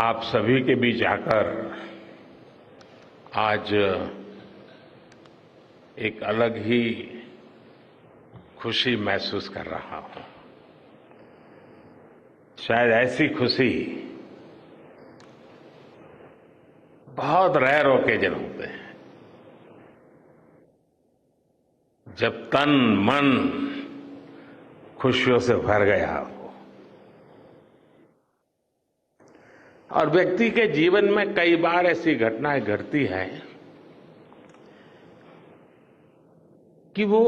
आप सभी के बीच आकर आज एक अलग ही खुशी महसूस कर रहा हूं। शायद ऐसी खुशी बहुत रेयर ओकेजन होते हैं जब तन मन खुशियों से भर गया हो। और व्यक्ति के जीवन में कई बार ऐसी घटनाएं घटती हैं कि वो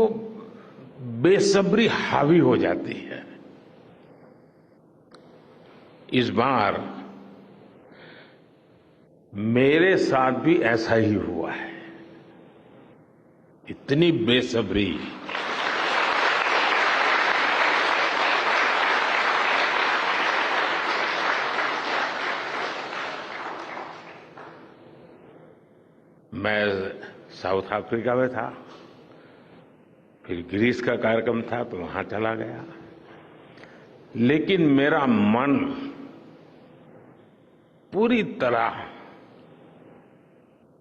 बेसब्री हावी हो जाती है। इस बार मेरे साथ भी ऐसा ही हुआ है। इतनी बेसब्री मैं साउथ अफ्रीका में था, फिर ग्रीस का कार्यक्रम था तो वहां चला गया, लेकिन मेरा मन पूरी तरह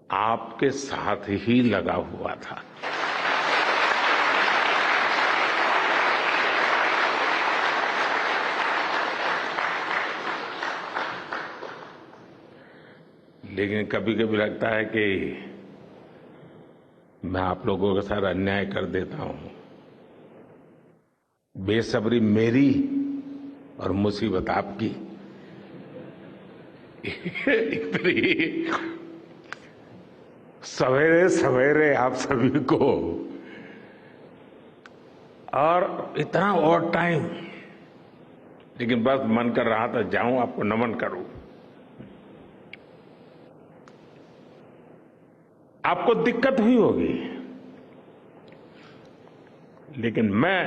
आपके साथ ही लगा हुआ था। लेकिन कभी कभी लगता है कि मैं आप लोगों के साथ अन्याय कर देता हूं। बेसब्री मेरी और मुसीबत आपकी। इतनी सवेरे सवेरे आप सभी को और इतना और टाइम, लेकिन बस मन कर रहा था जाऊं आपको नमन करूं। आपको दिक्कत हुई होगी, लेकिन मैं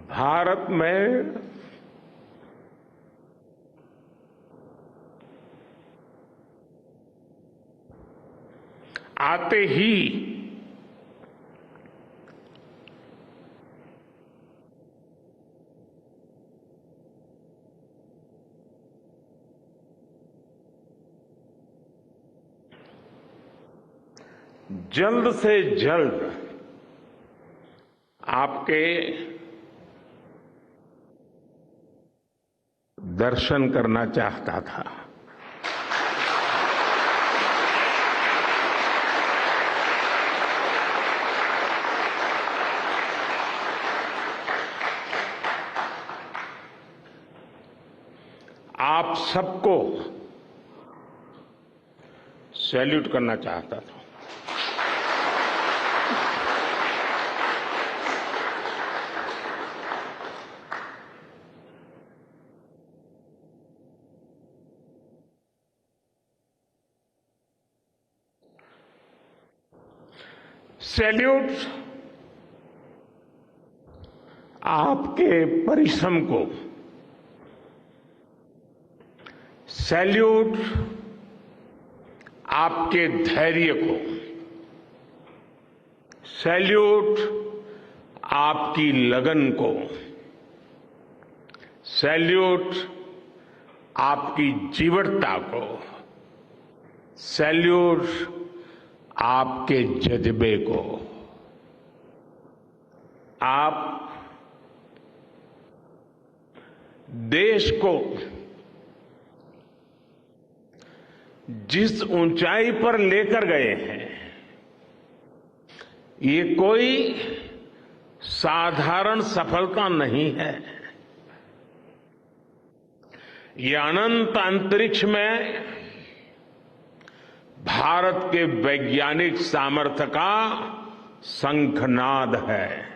भारत में आते ही जल्द से जल्द आपके दर्शन करना चाहता था। आप सबको सैल्यूट करना चाहता था। सैल्यूट आपके परिश्रम को, सैल्यूट आपके धैर्य को, सैल्यूट आपकी लगन को, सैल्यूट आपकी जीवटता को, सैल्यूट आपके जज्बे को। आप देश को जिस ऊंचाई पर लेकर गए हैं, ये कोई साधारण सफलता नहीं है। ये अनंत अंतरिक्ष में भारत के वैज्ञानिक सामर्थ्य का शंखनाद है।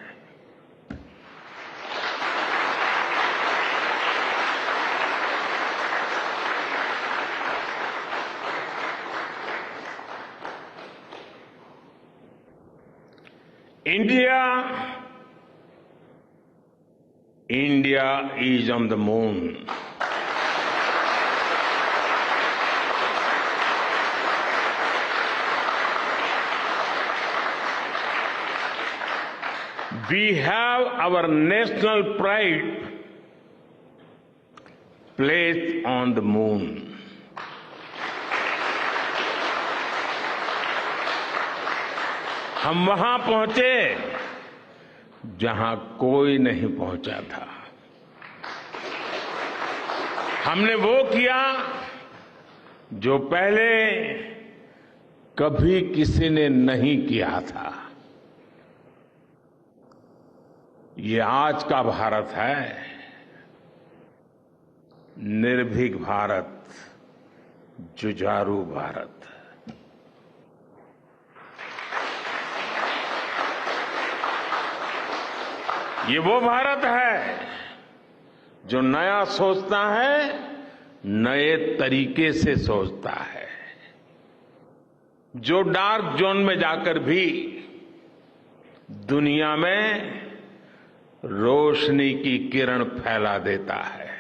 India is on the moon. We have our national pride placed on the moon. हम वहां पहुंचे जहां कोई नहीं पहुंचा था। हमने वो किया जो पहले कभी किसी ने नहीं किया था। ये आज का भारत है, निर्भीक भारत, जुझारू भारत। ये वो भारत है जो नया सोचता है, नए तरीके से सोचता है, जो डार्क जोन में जाकर भी दुनिया में रोशनी की किरण फैला देता है।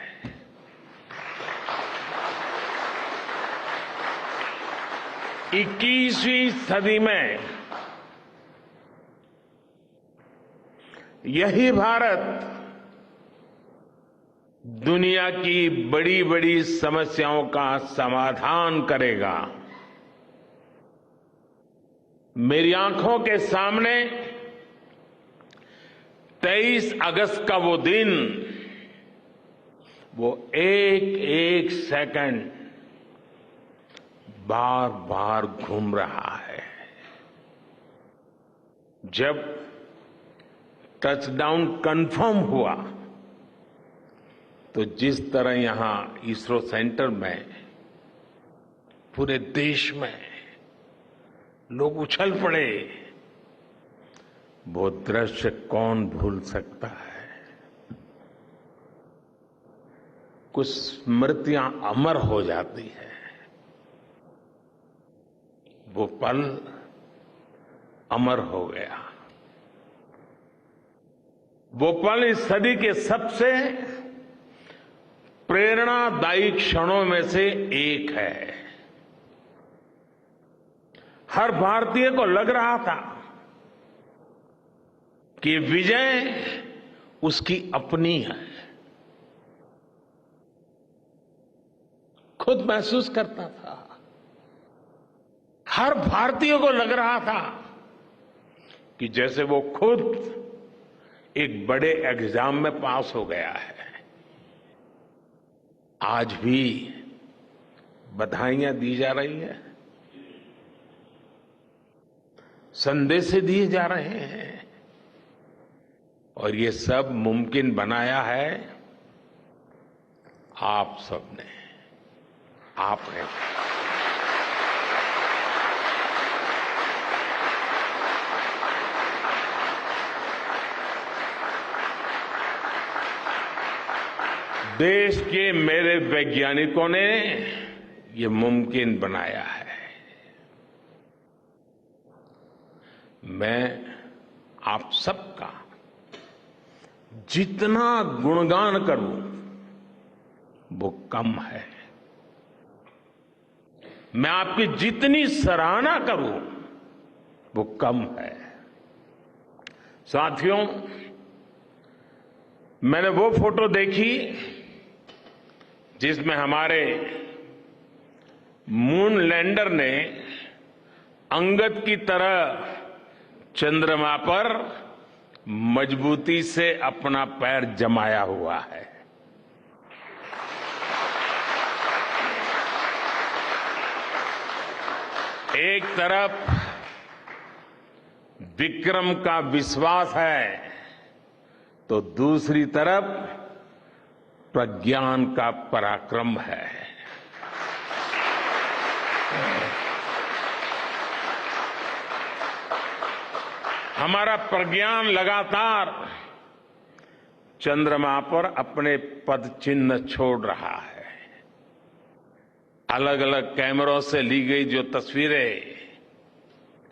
21वीं सदी में यही भारत दुनिया की बड़ी बड़ी समस्याओं का समाधान करेगा। मेरी आंखों के सामने 23 अगस्त का वो दिन, वो एक एक सेकंड बार बार घूम रहा है। जब टचडाउन कंफर्म हुआ तो जिस तरह यहां इसरो सेंटर में पूरे देश में लोग उछल पड़े, वो दृश्य कौन भूल सकता है। कुछ स्मृतियां अमर हो जाती है। वो पल अमर हो गया। वो पल इस सदी के सबसे प्रेरणादायी क्षणों में से एक है। हर भारतीय को लग रहा था कि विजय उसकी अपनी है। खुद महसूस करता था। हर भारतीय को लग रहा था कि जैसे वो खुद एक बड़े एग्जाम में पास हो गया है। आज भी बधाइयां दी जा रही है, संदेश दिए जा रहे हैं, और ये सब मुमकिन बनाया है आप सबने, आपने। देश के मेरे वैज्ञानिकों ने ये मुमकिन बनाया है। मैं आप सबका जितना गुणगान करूं वो कम है। मैं आपकी जितनी सराहना करूं वो कम है। साथियों, मैंने वो फोटो देखी जिसमें हमारे मून लैंडर ने अंगद की तरह चंद्रमा पर मजबूती से अपना पैर जमाया हुआ है। एक तरफ विक्रम का विश्वास है तो दूसरी तरफ प्रज्ञान का पराक्रम है। हमारा प्रज्ञान लगातार चंद्रमा पर अपने पद चिन्ह छोड़ रहा है। अलग अलग कैमरों से ली गई जो तस्वीरें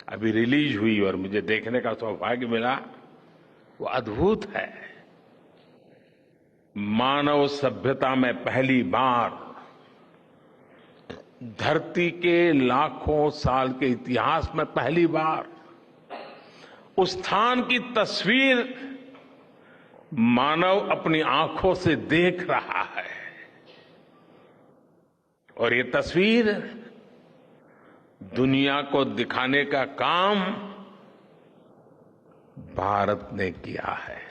अभी रिलीज हुई और मुझे देखने का सौभाग्य मिला, वो अद्भुत है। मानव सभ्यता में पहली बार धरती के लाखों साल के इतिहास में पहली बार उस स्थान की तस्वीर मानव अपनी आंखों से देख रहा है और ये तस्वीर दुनिया को दिखाने का काम भारत ने किया है।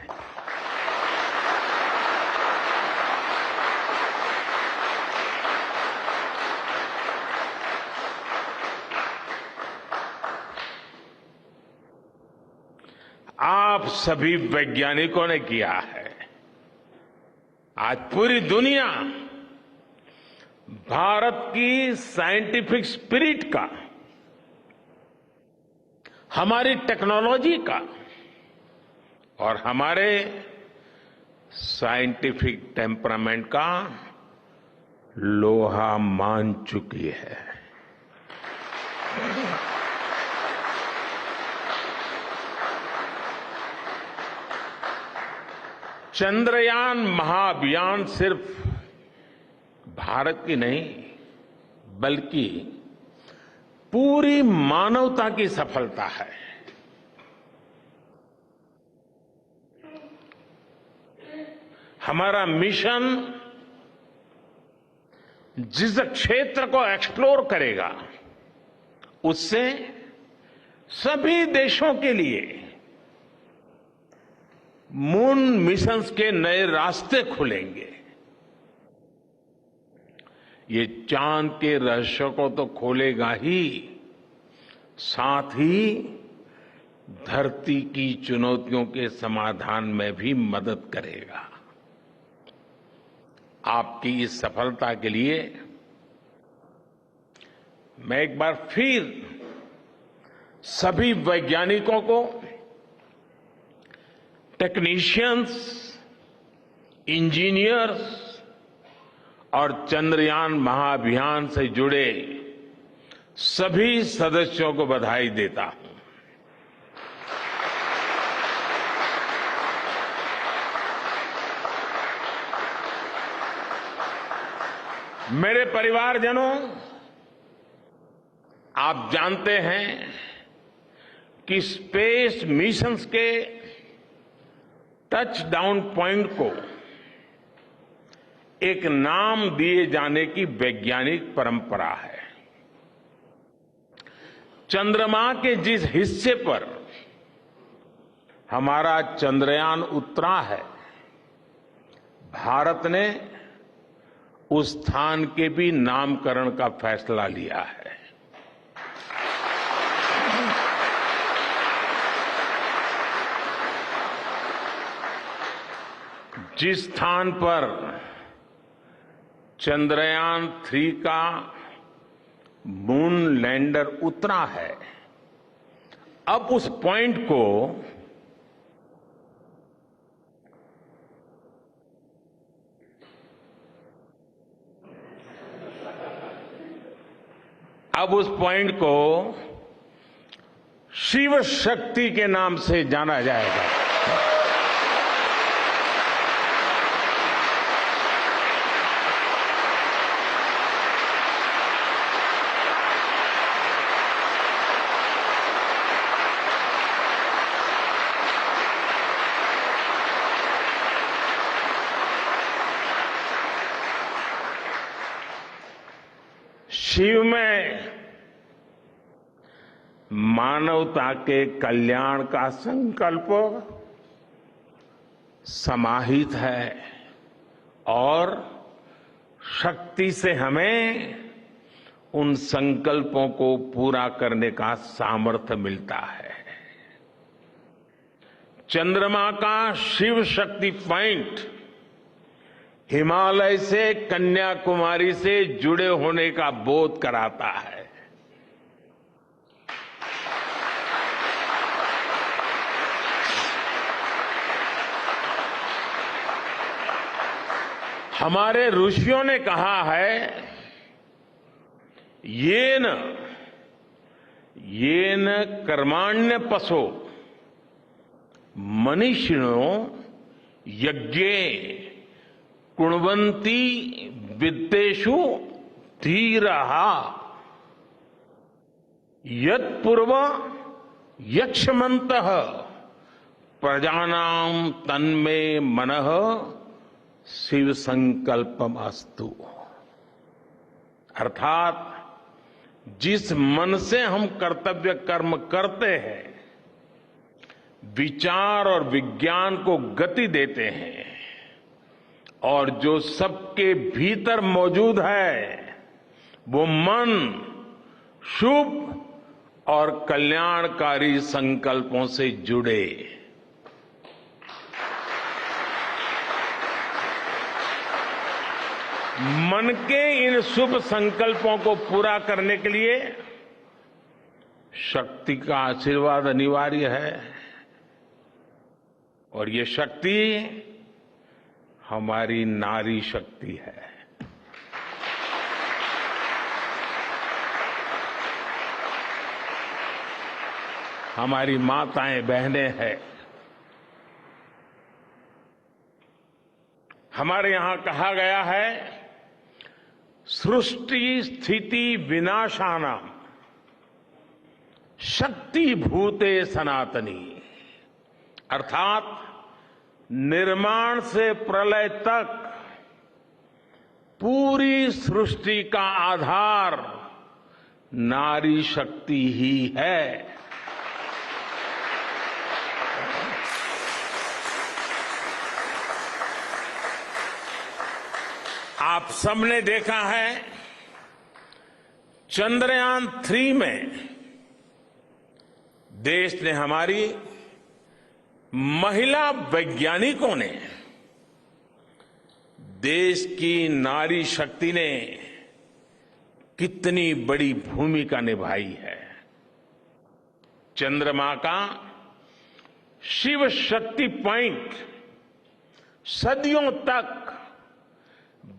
आप सभी वैज्ञानिकों ने किया है। आज पूरी दुनिया भारत की साइंटिफिक स्पिरिट का, हमारी टेक्नोलॉजी का और हमारे साइंटिफिक टेम्परामेंट का लोहा मान चुकी है। चंद्रयान महाअभियान सिर्फ भारत की नहीं बल्कि पूरी मानवता की सफलता है। हमारा मिशन जिस क्षेत्र को एक्सप्लोर करेगा उससे सभी देशों के लिए मून मिशंस के नए रास्ते खुलेंगे। ये चांद के रहस्य को तो खोलेगा ही, साथ ही धरती की चुनौतियों के समाधान में भी मदद करेगा। आपकी इस सफलता के लिए मैं एक बार फिर सभी वैज्ञानिकों को, टेक्नीशियंस, इंजीनियर्स और चंद्रयान महाअभियान से जुड़े सभी सदस्यों को बधाई देता हूं। मेरे परिवारजनों, आप जानते हैं कि स्पेस मिशंस के टच डाउन पॉइंट को एक नाम दिए जाने की वैज्ञानिक परंपरा है। चंद्रमा के जिस हिस्से पर हमारा चंद्रयान उतरा है, भारत ने उस स्थान के भी नामकरण का फैसला लिया है। जिस स्थान पर चंद्रयान 3 का मून लैंडर उतरा है, अब उस पॉइंट को शिव शक्ति के नाम से जाना जाएगा। शिव में मानवता के कल्याण का संकल्प समाहित है और शक्ति से हमें उन संकल्पों को पूरा करने का सामर्थ्य मिलता है। चंद्रमा का शिव शक्ति पॉइंट हिमालय से कन्याकुमारी से जुड़े होने का बोध कराता है। हमारे ऋषियों ने कहा है, येन कर्माण्य पशो मनीषिणो यज्ञे कुण्वन्ति विद्येषु धीरः यत्पूर्व यक्ष्मन्तः प्रजानां तन्मे मनः शिव संकल्पम अस्तु। अर्थात जिस मन से हम कर्तव्य कर्म करते हैं, विचार और विज्ञान को गति देते हैं, और जो सबके भीतर मौजूद है, वो मन शुभ और कल्याणकारी संकल्पों से जुड़े। मन के इन शुभ संकल्पों को पूरा करने के लिए शक्ति का आशीर्वाद अनिवार्य है, और ये शक्ति हमारी नारी शक्ति है। हमारी माताएं बहनें हैं। हमारे यहां कहा गया है, सृष्टि स्थिति विनाशानाम शक्ति भूते सनातनी। अर्थात निर्माण से प्रलय तक पूरी सृष्टि का आधार नारी शक्ति ही है। आप सबने देखा है, चंद्रयान 3 में देश ने, हमारी महिला वैज्ञानिकों ने, देश की नारी शक्ति ने कितनी बड़ी भूमिका निभाई है। चंद्रमा का शिव शक्ति पॉइंट सदियों तक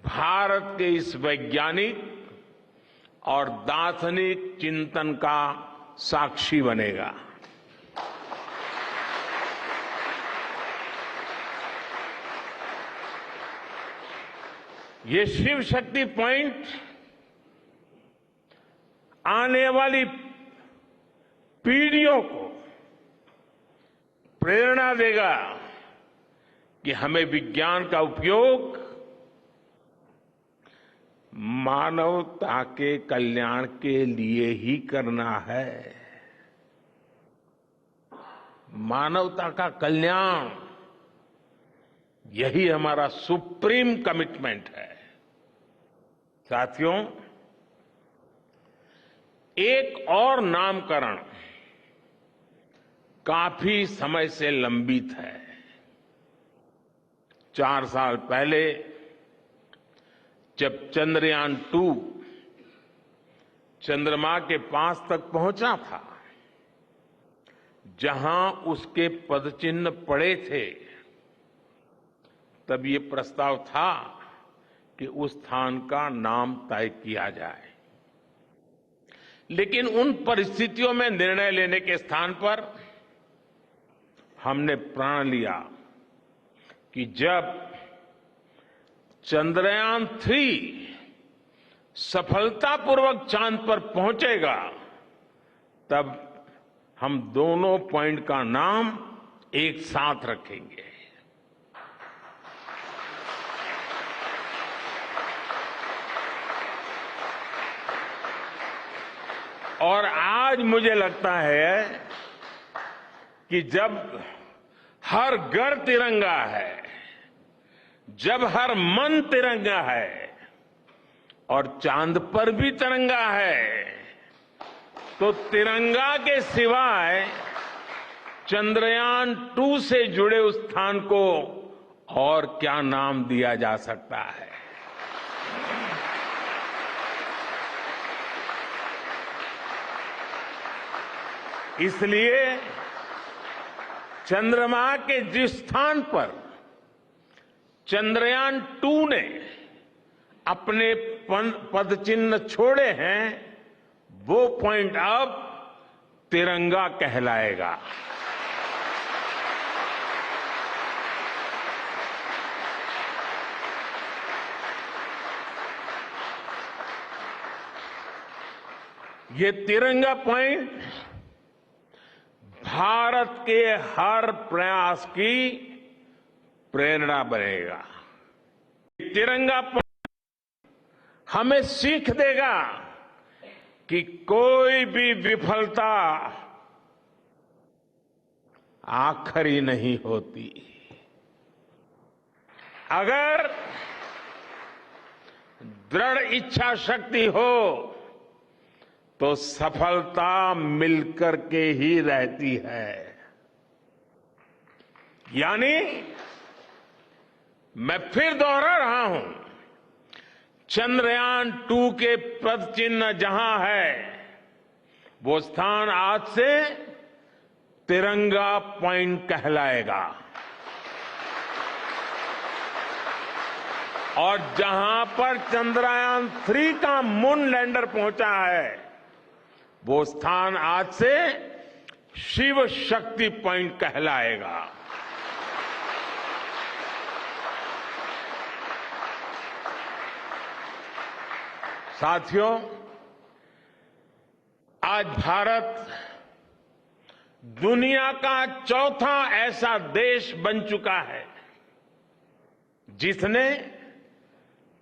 भारत के इस वैज्ञानिक और दार्शनिक चिंतन का साक्षी बनेगा। ये शिव शक्ति पॉइंट आने वाली पीढ़ियों को प्रेरणा देगा कि हमें विज्ञान का उपयोग मानवता के कल्याण के लिए ही करना है। मानवता का कल्याण, यही हमारा सुप्रीम कमिटमेंट है। साथियों, एक और नामकरण काफी समय से लंबित है। 4 साल पहले जब चंद्रयान 2 चंद्रमा के पास तक पहुंचा था, जहां उसके पदचिन्ह पड़े थे, तब ये प्रस्ताव था कि उस स्थान का नाम तय किया जाए। लेकिन उन परिस्थितियों में निर्णय लेने के स्थान पर हमने प्रण लिया कि जब चंद्रयान 3 सफलतापूर्वक चांद पर पहुंचेगा, तब हम दोनों पॉइंट का नाम एक साथ रखेंगे। और आज मुझे लगता है कि जब हर घर तिरंगा है, जब हर मन तिरंगा है और चांद पर भी तिरंगा है, तो तिरंगा के सिवाय चंद्रयान 2 से जुड़े उस स्थान को और क्या नाम दिया जा सकता है। इसलिए चंद्रमा के जिस स्थान पर चंद्रयान 2 ने अपने पदचिन्ह छोड़े हैं, वो पॉइंट अब तिरंगा कहलाएगा। ये तिरंगा पॉइंट भारत के हर प्रयास की प्रेरणा बनेगा। तिरंगा हमें सीख देगा कि कोई भी विफलता आखिरी नहीं होती। अगर दृढ़ इच्छा शक्ति हो तो सफलता मिलकर के ही रहती है। यानी मैं फिर दोहरा रहा हूं, चंद्रयान-2 के पद चिन्ह जहां है, वो स्थान आज से तिरंगा पॉइंट कहलाएगा। और जहां पर चंद्रयान-3 का मून लैंडर पहुंचा है, वो स्थान आज से शिव शक्ति पॉइंट कहलाएगा। साथियों, आज भारत दुनिया का चौथा ऐसा देश बन चुका है जिसने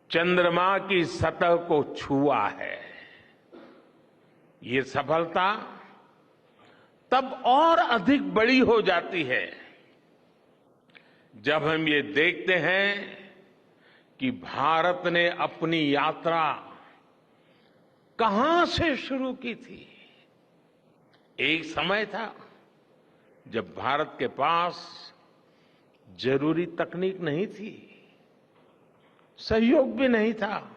चंद्रमा की सतह को छुआ है। ये सफलता तब और अधिक बड़ी हो जाती है जब हम ये देखते हैं कि भारत ने अपनी यात्रा कहां से शुरू की थी। एक समय था जब भारत के पास जरूरी तकनीक नहीं थी, सहयोग भी नहीं था।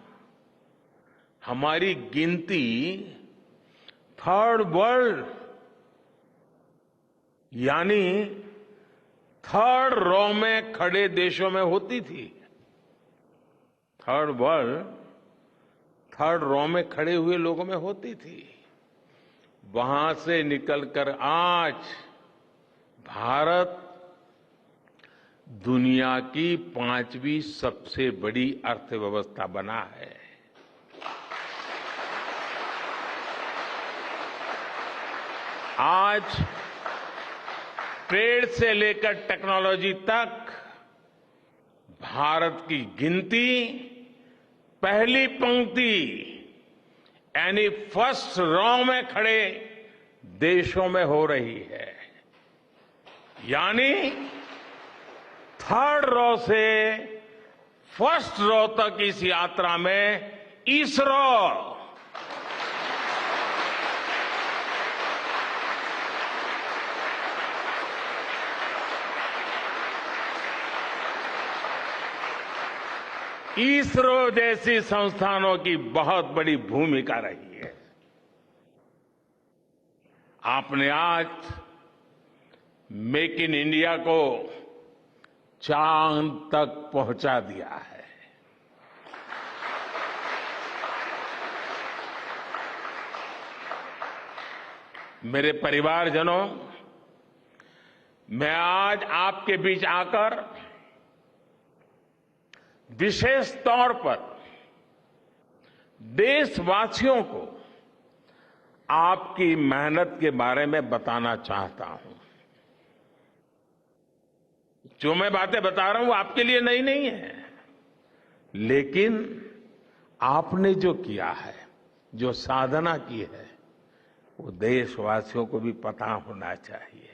हमारी गिनती थर्ड वर्ल्ड यानी थर्ड रो में खड़े देशों में होती थी। थर्ड वर्ल्ड थर्ड रो में खड़े हुए लोगों में होती थी। वहां से निकलकर आज भारत दुनिया की 5वीं सबसे बड़ी अर्थव्यवस्था बना है। आज ट्रेड से लेकर टेक्नोलॉजी तक भारत की गिनती पहली पंक्ति यानी फर्स्ट रो में खड़े देशों में हो रही है। यानी थर्ड रो से फर्स्ट रो तक इस यात्रा में इसरो जैसी संस्थानों की बहुत बड़ी भूमिका रही है। आपने आज मेक इन इंडिया को चांद तक पहुंचा दिया है। मेरे परिवारजनों, मैं आज आपके बीच आकर विशेष तौर पर देशवासियों को आपकी मेहनत के बारे में बताना चाहता हूं। जो मैं बातें बता रहा हूं वो आपके लिए नई नहीं है, लेकिन आपने जो किया है, जो साधना की है, वो देशवासियों को भी पता होना चाहिए।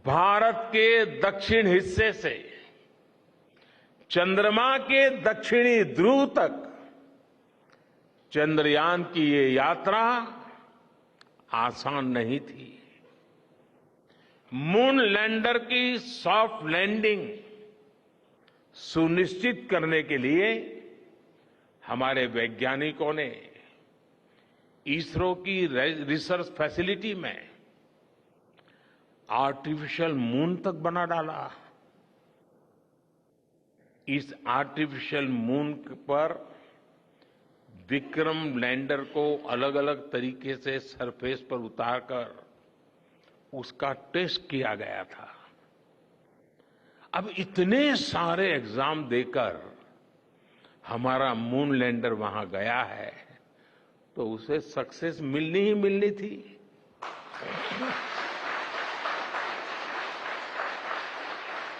भारत के दक्षिण हिस्से से चंद्रमा के दक्षिणी ध्रुव तक चंद्रयान की ये यात्रा आसान नहीं थी। मून लैंडर की सॉफ्ट लैंडिंग सुनिश्चित करने के लिए हमारे वैज्ञानिकों ने इसरो की रिसर्च फैसिलिटी में आर्टिफिशियल मून तक बना डाला। इस आर्टिफिशियल मून पर विक्रम लैंडर को अलग अलग तरीके से सरफेस पर उतारकर उसका टेस्ट किया गया था। अब इतने सारे एग्जाम देकर हमारा मून लैंडर वहां गया है तो उसे सक्सेस मिलनी ही मिलनी थी।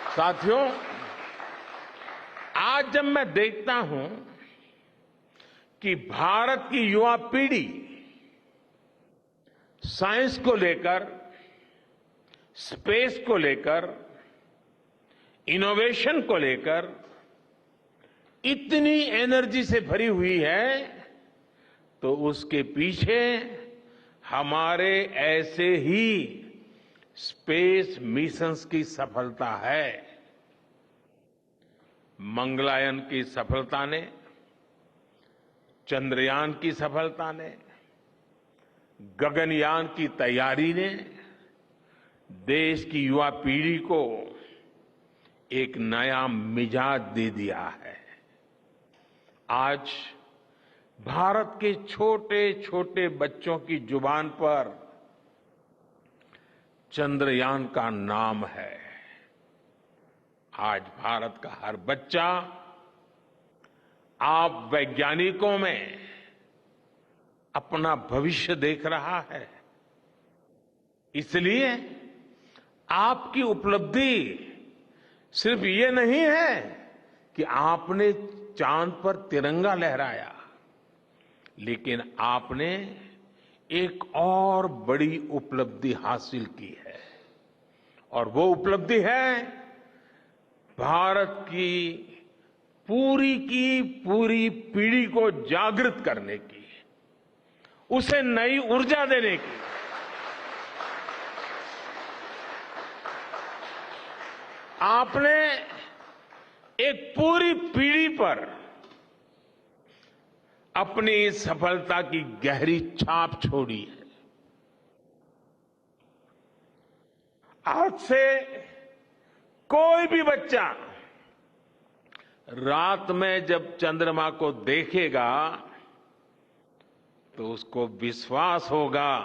साथियों, आज जब मैं देखता हूं कि भारत की युवा पीढ़ी साइंस को लेकर, स्पेस को लेकर, इनोवेशन को लेकर इतनी एनर्जी से भरी हुई है, तो उसके पीछे हमारे ऐसे ही स्पेस मिशंस की सफलता है। मंगलयान की सफलता ने, चंद्रयान की सफलता ने, गगनयान की तैयारी ने देश की युवा पीढ़ी को एक नया मिजाज दे दिया है। आज भारत के छोटे छोटे बच्चों की जुबान पर चंद्रयान का नाम है। आज भारत का हर बच्चा आप वैज्ञानिकों में अपना भविष्य देख रहा है। इसलिए आपकी उपलब्धि सिर्फ ये नहीं है कि आपने चांद पर तिरंगा लहराया, लेकिन आपने एक और बड़ी उपलब्धि हासिल की है, और वो उपलब्धि है भारत की पूरी पीढ़ी को जागृत करने की, उसे नई ऊर्जा देने की। आपने एक पूरी पीढ़ी पर अपनी सफलता की गहरी छाप छोड़ी है। आज से कोई भी बच्चा रात में जब चंद्रमा को देखेगा तो उसको विश्वास होगा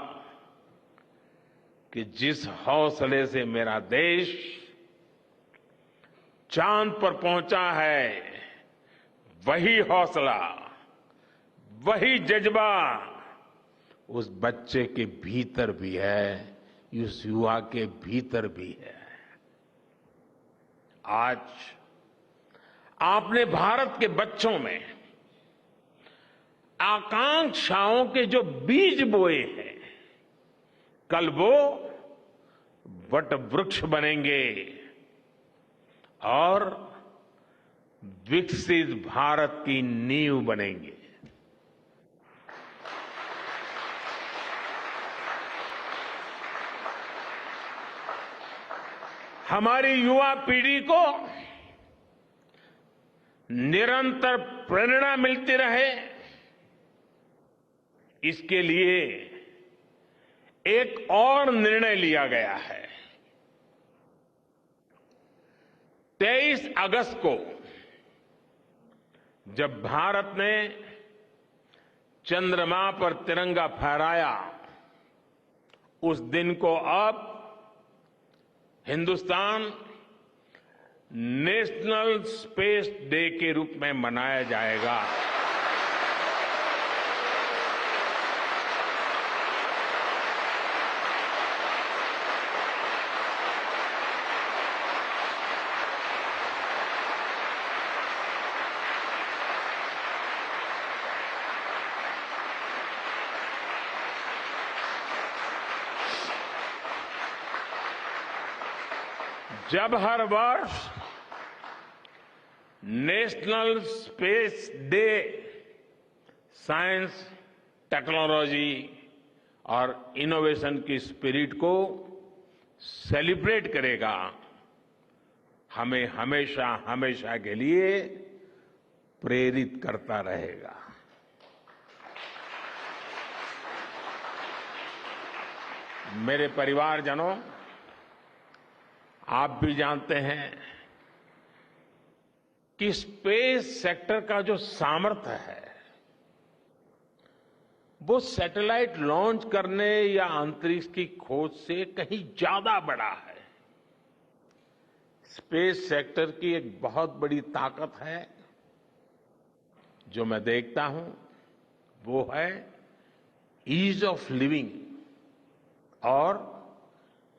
कि जिस हौसले से मेरा देश चांद पर पहुंचा है, वही हौसला, वही जज्बा उस बच्चे के भीतर भी है, उस युवा के भीतर भी है। आज आपने भारत के बच्चों में आकांक्षाओं के जो बीज बोए हैं, कल वो वट वृक्ष बनेंगे और विकसित भारत की नींव बनेंगे। हमारी युवा पीढ़ी को निरंतर प्रेरणा मिलती रहे, इसके लिए एक और निर्णय लिया गया है। 23 अगस्त को जब भारत ने चंद्रमा पर तिरंगा फहराया, उस दिन को अब हिंदुस्तान नेशनल स्पेस डे के रूप में मनाया जाएगा। जब हर वर्ष national space day science, technology और इनोवेशन की स्पिरिट को सेलिब्रेट करेगा, हमें हमेशा हमेशा के लिए प्रेरित करता रहेगा। मेरे परिवारजनों, आप भी जानते हैं कि स्पेस सेक्टर का जो सामर्थ्य है, वो सैटेलाइट लॉन्च करने या अंतरिक्ष की खोज से कहीं ज्यादा बड़ा है। स्पेस सेक्टर की एक बहुत बड़ी ताकत है जो मैं देखता हूं, वो है ईज ऑफ लिविंग, और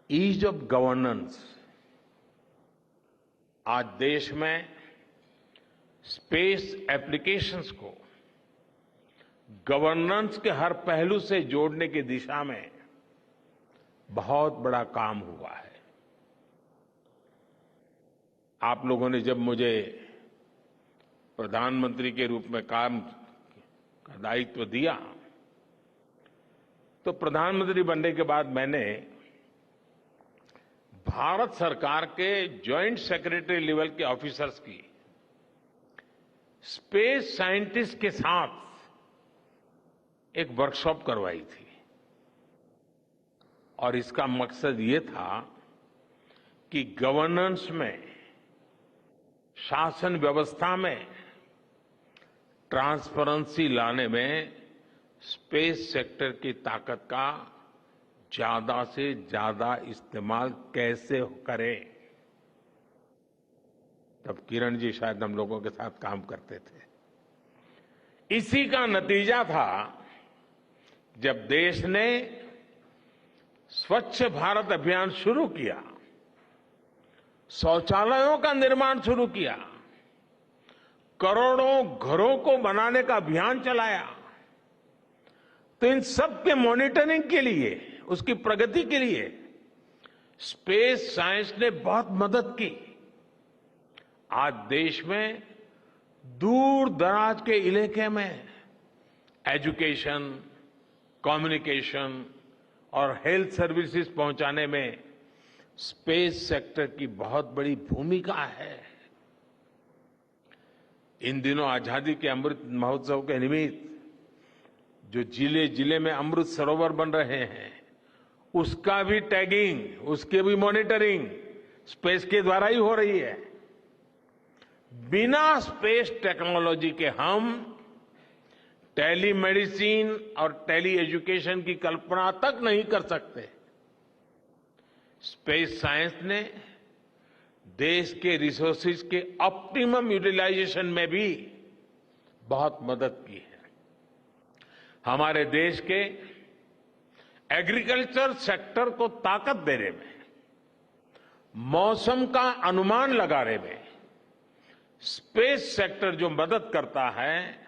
ईज ऑफ गवर्नेंस। आज देश में स्पेस एप्लीकेशंस को गवर्नेंस के हर पहलू से जोड़ने की दिशा में बहुत बड़ा काम हुआ है। आप लोगों ने जब मुझे प्रधानमंत्री के रूप में काम का दायित्व दिया, तो प्रधानमंत्री बनने के बाद मैंने भारत सरकार के जॉइंट सेक्रेटरी लेवल के ऑफिसर्स की स्पेस साइंटिस्ट के साथ एक वर्कशॉप करवाई थी और इसका मकसद ये था कि गवर्नेंस में, शासन व्यवस्था में ट्रांसपेरेंसी लाने में स्पेस सेक्टर की ताकत का ज्यादा से ज्यादा इस्तेमाल कैसे करें। तब किरण जी शायद हम लोगों के साथ काम करते थे। इसी का नतीजा था जब देश ने स्वच्छ भारत अभियान शुरू किया, शौचालयों का निर्माण शुरू किया, करोड़ों घरों को बनाने का अभियान चलाया, तो इन सब के मॉनिटरिंग के लिए, उसकी प्रगति के लिए स्पेस साइंस ने बहुत मदद की। आज देश में दूर दराज के इलाके में एजुकेशन, कम्युनिकेशन और हेल्थ सर्विसेज पहुंचाने में स्पेस सेक्टर की बहुत बड़ी भूमिका है। इन दिनों आजादी के अमृत महोत्सव के निमित्त जो जिले जिले में अमृत सरोवर बन रहे हैं, उसका भी टैगिंग, उसके भी मॉनिटरिंग स्पेस के द्वारा ही हो रही है। बिना स्पेस टेक्नोलॉजी के हम टेलीमेडिसिन और टेली एजुकेशन की कल्पना तक नहीं कर सकते। स्पेस साइंस ने देश के रिसोर्सेज के ऑप्टिमम यूटिलाइजेशन में भी बहुत मदद की है। हमारे देश के एग्रीकल्चर सेक्टर को ताकत देने में, मौसम का अनुमान लगाने में स्पेस सेक्टर जो मदद करता है,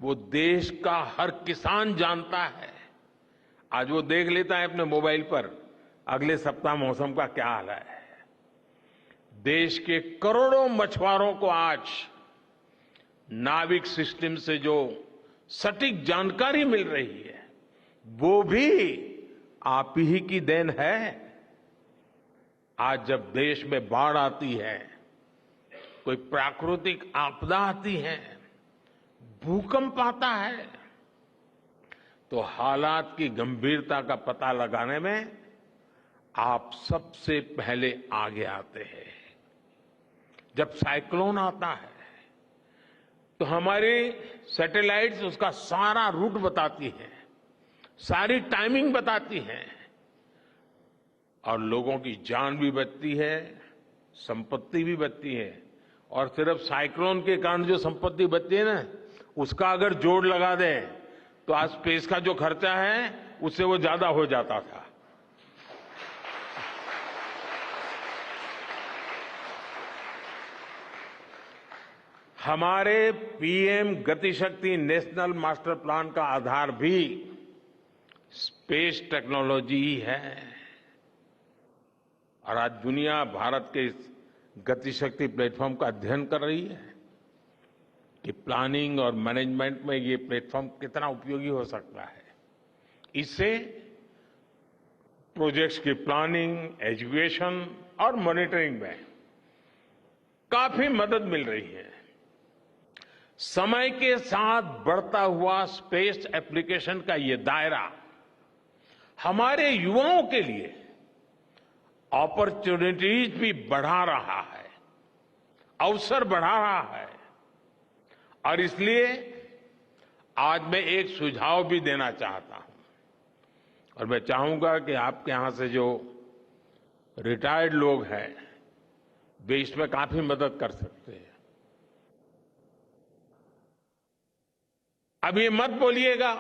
वो देश का हर किसान जानता है। आज वो देख लेता है अपने मोबाइल पर अगले सप्ताह मौसम का क्या हाल है। देश के करोड़ों मछुआरों को आज नाविक सिस्टम से जो सटीक जानकारी मिल रही है, वो भी आप ही की देन है। आज जब देश में बाढ़ आती है, कोई प्राकृतिक आपदा आती है, भूकंप आता है, तो हालात की गंभीरता का पता लगाने में आप सबसे पहले आगे आते हैं। जब साइक्लोन आता है तो हमारी सैटेलाइट्स उसका सारा रूट बताती हैं, सारी टाइमिंग बताती हैं और लोगों की जान भी बचती है, संपत्ति भी बचती है। और सिर्फ साइक्लोन के कारण जो संपत्ति बचती है ना, उसका अगर जोड़ लगा दें तो आज स्पेस का जो खर्चा है उससे वो ज्यादा हो जाता था। हमारे PM Gatishakti national master plan का आधार भी स्पेस टेक्नोलॉजी ही है। और आज दुनिया भारत के इस गतिशक्ति प्लेटफॉर्म का अध्ययन कर रही है कि प्लानिंग और मैनेजमेंट में ये प्लेटफॉर्म कितना उपयोगी हो सकता है। इससे प्रोजेक्ट्स की प्लानिंग, एजुकेशन और मॉनिटरिंग में काफी मदद मिल रही है। समय के साथ बढ़ता हुआ स्पेस एप्लीकेशन का ये दायरा हमारे युवाओं के लिए अपॉर्चुनिटीज भी बढ़ा रहा है, अवसर बढ़ा रहा है। और इसलिए आज मैं एक सुझाव भी देना चाहता हूं और मैं चाहूंगा कि आपके यहां से जो रिटायर्ड लोग हैं, वे इसमें काफी मदद कर सकते हैं। अब ये मत बोलिएगा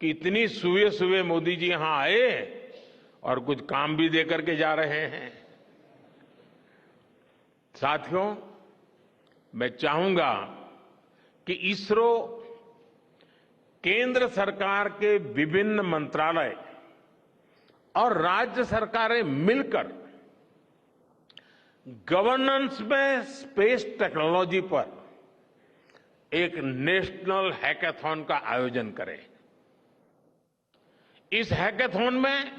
कि इतनी सुबह सुबह मोदी जी यहां आए और कुछ काम भी दे करके जा रहे हैं। साथियों, मैं चाहूंगा कि इसरो केंद्र सरकार के विभिन्न मंत्रालय और राज्य सरकारें मिलकर गवर्नेंस में स्पेस टेक्नोलॉजी पर एक नेशनल हैकाथॉन का आयोजन करें। इस हैकाथॉन में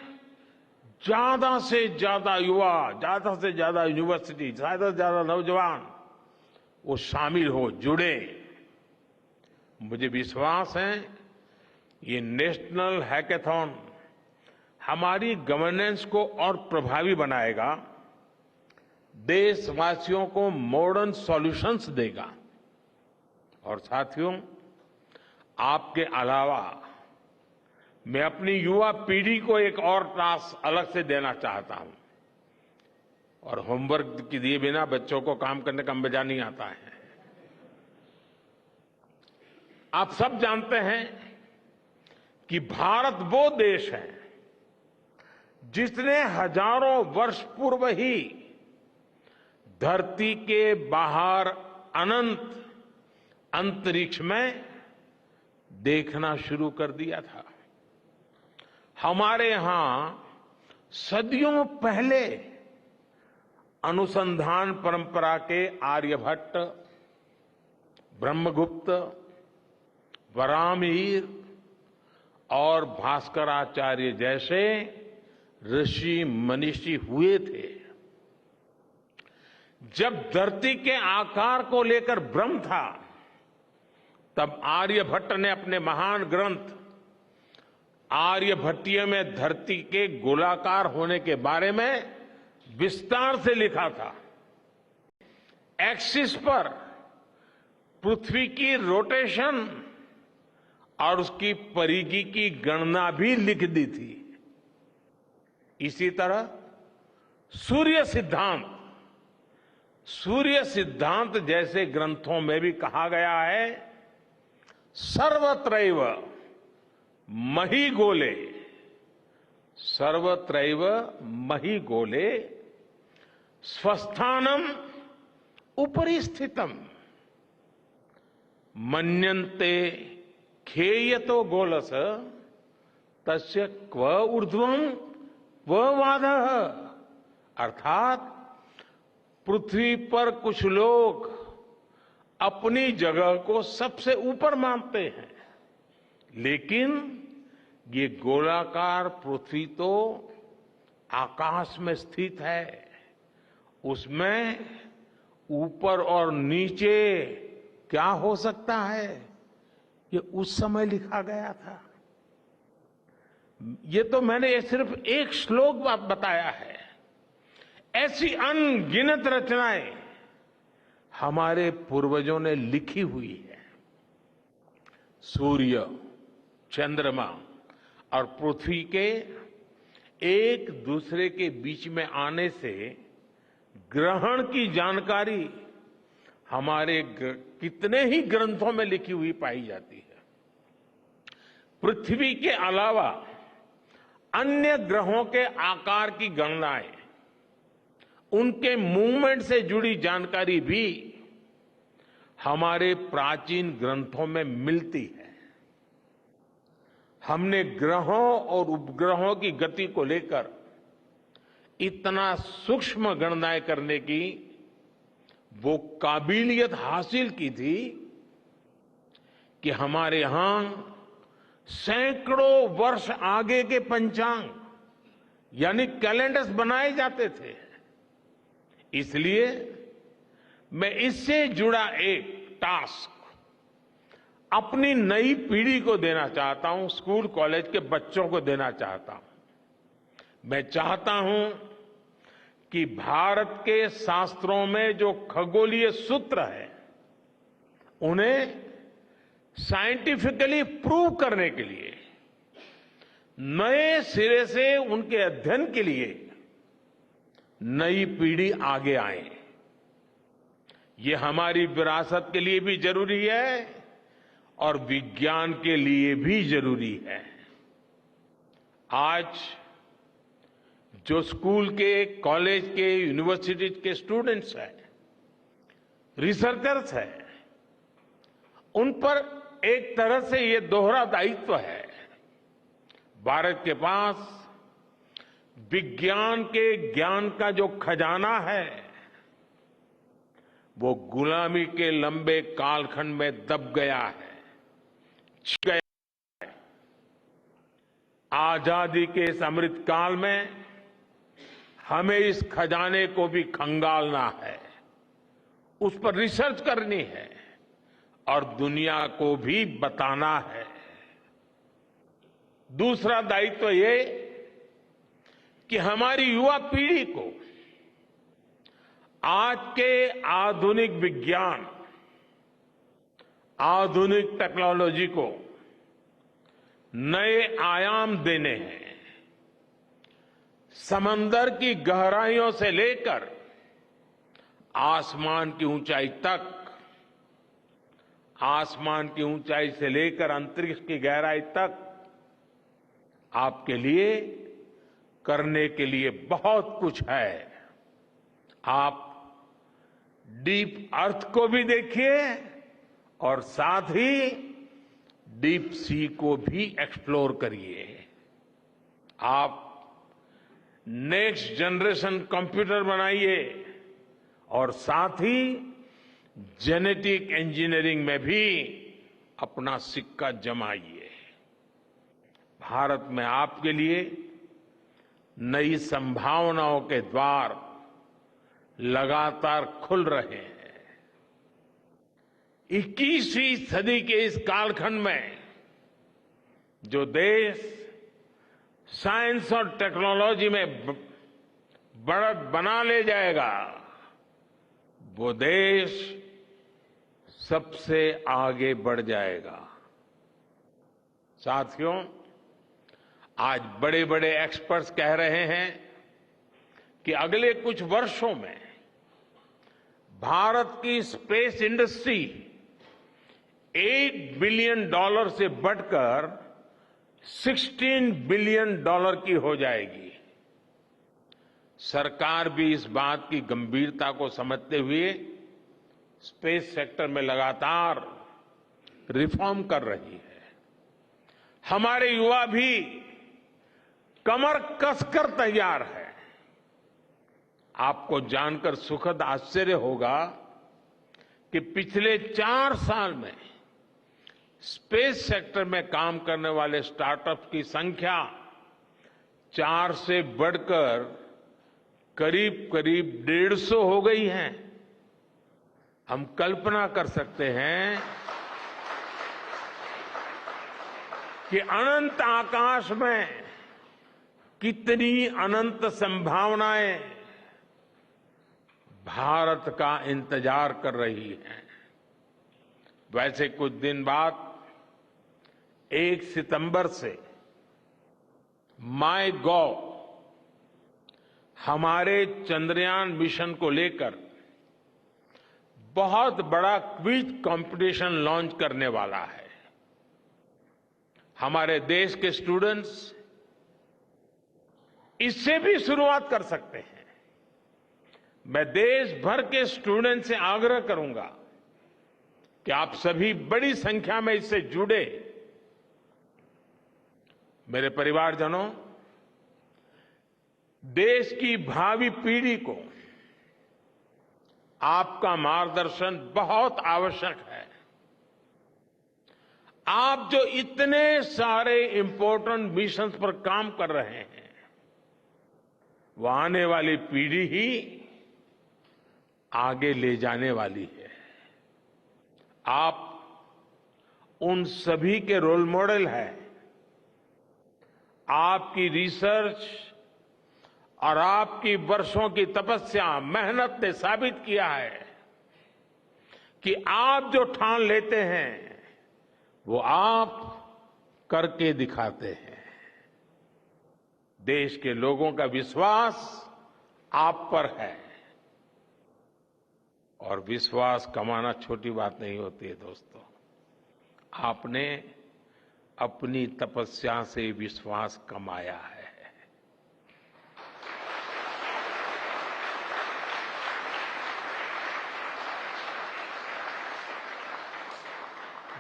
ज्यादा से ज्यादा युवा, ज्यादा से ज्यादा यूनिवर्सिटी, ज्यादा से ज्यादा नौजवान वो शामिल हो, जुड़े। मुझे विश्वास है ये नेशनल हैकाथॉन हमारी गवर्नेंस को और प्रभावी बनाएगा, देशवासियों को मॉडर्न सॉल्यूशंस देगा। और साथियों, आपके अलावा मैं अपनी युवा पीढ़ी को एक और टास्क अलग से देना चाहता हूं। और होमवर्क के दिए बिना बच्चों को काम करने का मजा नहीं आता है। आप सब जानते हैं कि भारत वो देश है जिसने हजारों वर्ष पूर्व ही धरती के बाहर अनंत अंतरिक्ष में देखना शुरू कर दिया था। हमारे यहां सदियों पहले अनुसंधान परंपरा के आर्यभट्ट, ब्रह्मगुप्त, वराहमिहिर और भास्कराचार्य जैसे ऋषि मनीषी हुए थे। जब धरती के आकार को लेकर भ्रम था, तब आर्यभट्ट ने अपने महान ग्रंथ आर्यभट्टीय में धरती के गोलाकार होने के बारे में विस्तार से लिखा था। एक्सिस पर पृथ्वी की रोटेशन और उसकी परिधि की गणना भी लिख दी थी। इसी तरह सूर्य सिद्धांत जैसे ग्रंथों में भी कहा गया है, सर्वत्रैव महिगोले, सर्वत्रैव महिगोले स्वस्थानम उपरि स्थितम मन्यन्ते खेयतो गोलस तस्य क्व ऊर्ध्वम क्व वादः। अर्थात पृथ्वी पर कुछ लोग अपनी जगह को सबसे ऊपर मानते हैं, लेकिन ये गोलाकार पृथ्वी तो आकाश में स्थित है, उसमें ऊपर और नीचे क्या हो सकता है, ये उस समय लिखा गया था। ये तो मैंने सिर्फ एक श्लोक बताया है। ऐसी अनगिनत रचनाएं हमारे पूर्वजों ने लिखी हुई है। सूर्य, चंद्रमा और पृथ्वी के एक दूसरे के बीच में आने से ग्रहण की जानकारी हमारे कितने ही ग्रंथों में लिखी हुई पाई जाती है। पृथ्वी के अलावा अन्य ग्रहों के आकार की गणनाएं, उनके मूवमेंट से जुड़ी जानकारी भी हमारे प्राचीन ग्रंथों में मिलती है। हमने ग्रहों और उपग्रहों की गति को लेकर इतना सूक्ष्म गणनाएं करने की वो काबिलियत हासिल की थी कि हमारे यहां सैकड़ों वर्ष आगे के पंचांग यानी कैलेंडर्स बनाए जाते थे। इसलिए मैं इससे जुड़ा एक टास्क अपनी नई पीढ़ी को देना चाहता हूं, स्कूल कॉलेज के बच्चों को देना चाहता हूं। मैं चाहता हूं कि भारत के शास्त्रों में जो खगोलीय सूत्र है, उन्हें साइंटिफिकली प्रूव करने के लिए, नए सिरे से उनके अध्ययन के लिए नई पीढ़ी आगे आए। ये हमारी विरासत के लिए भी जरूरी है और विज्ञान के लिए भी जरूरी है। आज जो स्कूल के, कॉलेज के, यूनिवर्सिटी के स्टूडेंट्स हैं, रिसर्चर्स हैं, उन पर एक तरह से ये दोहरा दायित्व है। भारत के पास विज्ञान के ज्ञान का जो खजाना है, वो गुलामी के लंबे कालखंड में दब गया है, छिप गया है। आजादी के इस अमृत काल में हमें इस खजाने को भी खंगालना है, उस पर रिसर्च करनी है और दुनिया को भी बताना है। दूसरा दायित्व ये कि हमारी युवा पीढ़ी को आज के आधुनिक विज्ञान, आधुनिक टेक्नोलॉजी को नए आयाम देने हैं। समंदर की गहराइयों से लेकर आसमान की ऊंचाई तक, आसमान की ऊंचाई से लेकर अंतरिक्ष की गहराई तक आपके लिए करने के लिए बहुत कुछ है। आप डीप अर्थ को भी देखिए और साथ ही डीप सी को भी एक्सप्लोर करिए। आप नेक्स्ट जनरेशन कंप्यूटर बनाइए और साथ ही जेनेटिक इंजीनियरिंग में भी अपना सिक्का जमाइए। भारत में आपके लिए नई संभावनाओं के द्वार लगातार खुल रहे हैं। 21वीं सदी के इस कालखंड में जो देश साइंस और टेक्नोलॉजी में बढ़त बना ले जाएगा, वो देश सबसे आगे बढ़ जाएगा। साथियों, आज बड़े बड़े एक्सपर्ट्स कह रहे हैं कि अगले कुछ वर्षों में भारत की स्पेस इंडस्ट्री $8 बिलियन से बढ़कर $16 बिलियन की हो जाएगी। सरकार भी इस बात की गंभीरता को समझते हुए स्पेस सेक्टर में लगातार रिफॉर्म कर रही है। हमारे युवा भी कमर कसकर तैयार है। आपको जानकर सुखद आश्चर्य होगा कि पिछले 4 साल में स्पेस सेक्टर में काम करने वाले स्टार्टअप की संख्या 4 से बढ़कर करीब करीब 150 हो गई है। हम कल्पना कर सकते हैं कि अनंत आकाश में कितनी अनंत संभावनाएं भारत का इंतजार कर रही हैं। वैसे कुछ दिन बाद 1 सितंबर से माईगॉव हमारे चंद्रयान मिशन को लेकर बहुत बड़ा क्विज कंपटीशन लॉन्च करने वाला है। हमारे देश के स्टूडेंट्स इससे भी शुरुआत कर सकते हैं। मैं देश भर के स्टूडेंट से आग्रह करूंगा कि आप सभी बड़ी संख्या में इससे जुड़े। मेरे परिवारजनों, देश की भावी पीढ़ी को आपका मार्गदर्शन बहुत आवश्यक है। आप जो इतने सारे इंपॉर्टेंट मिशंस पर काम कर रहे हैं, वो आने वाली पीढ़ी ही आगे ले जाने वाली है। आप उन सभी के रोल मॉडल हैं। आपकी रिसर्च और आपकी वर्षों की तपस्या, मेहनत ने साबित किया है कि आप जो ठान लेते हैं वो आप करके दिखाते हैं। देश के लोगों का विश्वास आप पर है और विश्वास कमाना छोटी बात नहीं होती है दोस्तों। आपने अपनी तपस्या से विश्वास कमाया है।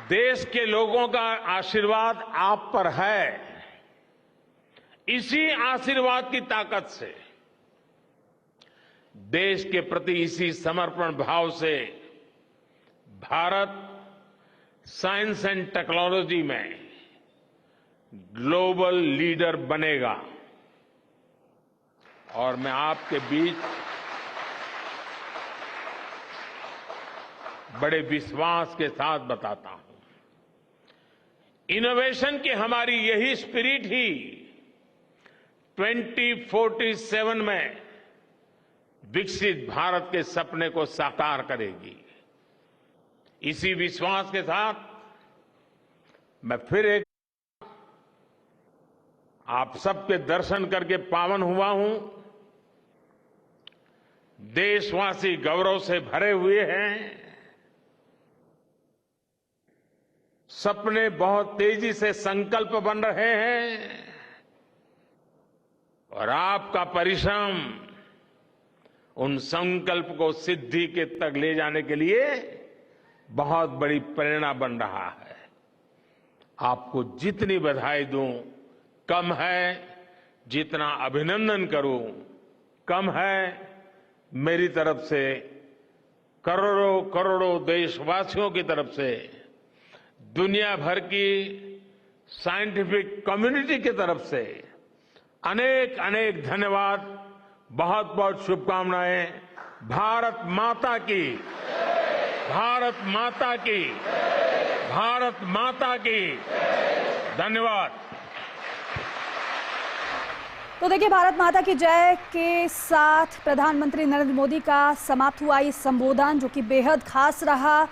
देश के लोगों का आशीर्वाद आप पर है। इसी आशीर्वाद की ताकत से, देश के प्रति इसी समर्पण भाव से भारत साइंस एंड टेक्नोलॉजी में ग्लोबल लीडर बनेगा। और मैं आपके बीच बड़े विश्वास के साथ बताता हूं, इनोवेशन की हमारी यही स्पिरिट ही 2047 में विकसित भारत के सपने को साकार करेगी। इसी विश्वास के साथ मैं फिर एक आप सबके दर्शन करके पावन हुआ हूं। देशवासी गौरव से भरे हुए हैं। सपने बहुत तेजी से संकल्प बन रहे हैं और आपका परिश्रम उन संकल्प को सिद्धि के तक ले जाने के लिए बहुत बड़ी प्रेरणा बन रहा है। आपको जितनी बधाई दूं कम है, जितना अभिनंदन करूं कम है। मेरी तरफ से करोड़ों करोड़ों देशवासियों की तरफ से, दुनिया भर की साइंटिफिक कम्युनिटी की तरफ से अनेक अनेक धन्यवाद, बहुत बहुत शुभकामनाएं। भारत माता की, भारत माता की, भारत माता की। धन्यवाद। तो देखिए, भारत माता की जय के साथ प्रधानमंत्री नरेंद्र मोदी का समाप्त हुआ ये संबोधन, जो कि बेहद खास रहा।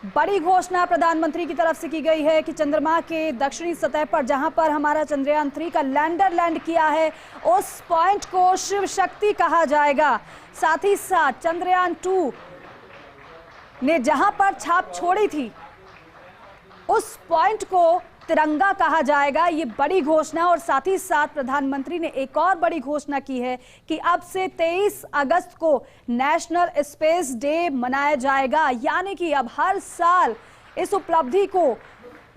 बड़ी घोषणा प्रधानमंत्री की तरफ से की गई है कि चंद्रमा के दक्षिणी सतह पर जहां पर हमारा चंद्रयान 3 का लैंडर लैंड किया है, उस पॉइंट को शिव शक्ति कहा जाएगा। साथ ही साथ चंद्रयान 2 ने जहां पर छाप छोड़ी थी, उस पॉइंट को तिरंगा कहा जाएगा। ये बड़ी घोषणा। और साथ ही साथ प्रधानमंत्री ने एक और बड़ी घोषणा की है कि अब से 23 अगस्त को नेशनल स्पेस डे मनाया जाएगा। यानी कि अब हर साल इस उपलब्धि को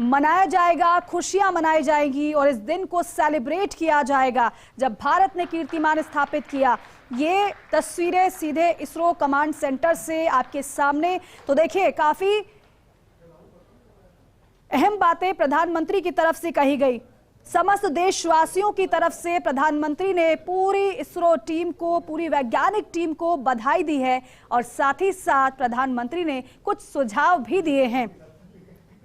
मनाया जाएगा, खुशियां मनाई जाएंगी और इस दिन को सेलिब्रेट किया जाएगा जब भारत ने कीर्तिमान स्थापित किया। ये तस्वीरें सीधे इसरो कमांड सेंटर से आपके सामने। तो देखिए, काफी अहम बातें प्रधानमंत्री की तरफ से कही गई। समस्त देशवासियों की तरफ से प्रधानमंत्री ने पूरी इसरो टीम को, पूरी वैज्ञानिक टीम को बधाई दी है और साथ ही साथ प्रधानमंत्री ने कुछ सुझाव भी दिए हैं।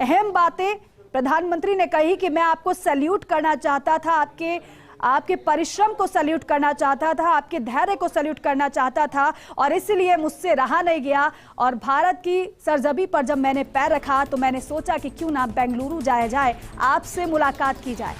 अहम बातें प्रधानमंत्री ने कही कि मैं आपको सैल्यूट करना चाहता था, आपके परिश्रम को सैल्यूट करना चाहता था, आपके धैर्य को सैल्यूट करना चाहता था और इसलिए मुझसे रहा नहीं गया। और भारत की सरजमी पर जब मैंने पैर रखा तो मैंने सोचा कि क्यों ना बेंगलुरु जाया जाए, आपसे मुलाकात की जाए।